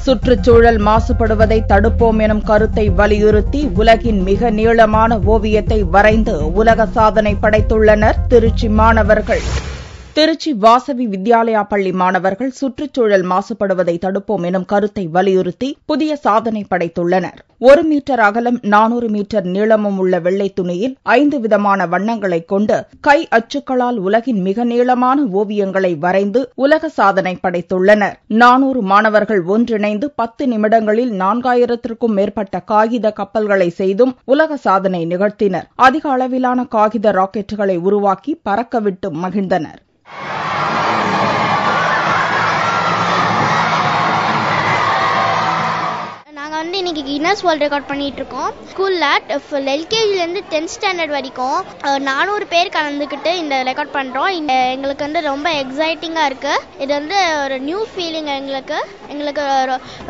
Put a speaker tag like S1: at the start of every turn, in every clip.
S1: சுற்றுச்சூழல் மாசுபடுவதை தடுப்போம் எனும் கருத்தை வலியுறுத்தி உலகின் மிக நீளமான ஓவியத்தை வரைந்து உலக சாதனை படைத்துள்ளனர் திருச்சி மாணவர்கள். திருச்சி வாசவி வித்யாலயா பள்ளி மாணவர்கள் சுற்றுச்சூழல் மாசுபடுவதை தடுப்போம் எனும் கருத்தை வலியுறுத்தி புதிய சாதனை படைத்துள்ளனர். 1 மீட்டர் அகலம் 400 மீட்டர் நீளமும் உள்ள வெள்ளை துணியில் 5 விதமான வண்ணங்களைக் கொண்டு கை அச்சுக்களால் உலகின் மிக நீளமான ஓவியங்களை வரைந்து உலக சாதனை படைத்துள்ளனர். 400 மாணவர்கள் ஒன்றிணைந்து 10 நிமிடங்களில் 4000த்திற்கும் மேற்பட்ட காகித கப்பல்களை செய்தும் உலக சாதனை நிகழ்த்தினர். அதிக அளவிலான காகித ராக்கெட்டுகளை உருவாக்கி பறக்கவிட்டு மகிழ்ந்தனர்.
S2: இன்னைக்கு கின்னஸ் வேர்ல்ட் ரெக்கார்ட் பண்ணிட்டு இருக்கோம். ஸ்கூல்ல எல்கேஜிலேருந்து 10th ஸ்டாண்டர்ட் வரைக்கும் 400 பேர் கலந்துக்கிட்டு இந்த ரெக்கார்ட் பண்றோம். எங்களுக்கு ரொம்ப எக்ஸைட்டிங்கா இருக்கு. இது ஒரு நியூ ஃபீலிங். எங்களுக்கு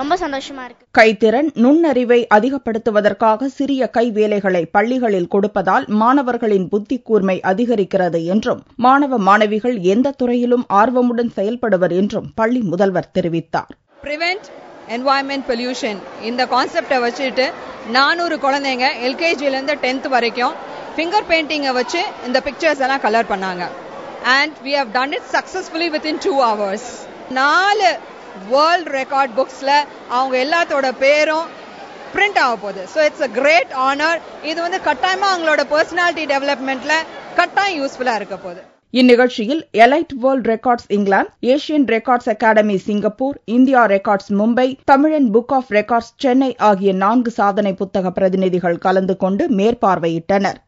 S2: ரொம்ப சந்தோஷமா இருக்கு.
S1: கைத்திறன் நுண்ணறிவை அதிகப்படுத்துவதற்காக சிறிய கை வேலைகளை பள்ளிகளில் கொடுப்பதால் மாணவர்களின் புத்தி கூர்மை அதிகரிக்கிறது என்றும் மாணவ மாணவிகள் எந்த துறையிலும் ஆர்வமுடன் செயல்படுவர் என்றும் பள்ளி முதல்வர் தெரிவித்தார்.
S3: என்வாயன்மெண்ட் பொல்யூஷன் இந்த கான்செப்டை வச்சுட்டு 400 குழந்தைங்க எல்கேஜிலேருந்து 10th வரைக்கும் ஃபிங்கர் பெயிண்டிங்கை வச்சு இந்த பிக்சர்ஸ் எல்லாம் கலர் பண்ணாங்க. And we have done it successfully within 2 hours. 4 world record புக்ஸ்ல அவங்க எல்லாத்தோட பேரும் பிரிண்ட் ஆக போகுது. So it's a great honour. இது கட்டாயமா அவங்களோட பர்சனாலிட்டி டெவலப்மெண்ட்ல கட்டாயம் யூஸ்ஃபுல்லா இருக்க போகுது.
S1: இந்நிகழ்ச்சியில் elite world records England, Asian records academy Singapore, India records Mumbai, தமிழன் புக் ஆஃப் ரெக்கார்ட்ஸ் சென்னை ஆகிய 4 சாதனை புத்தக பிரதிநிதிகள் கலந்து கொண்டு மேற்பார்வையிட்டனர்.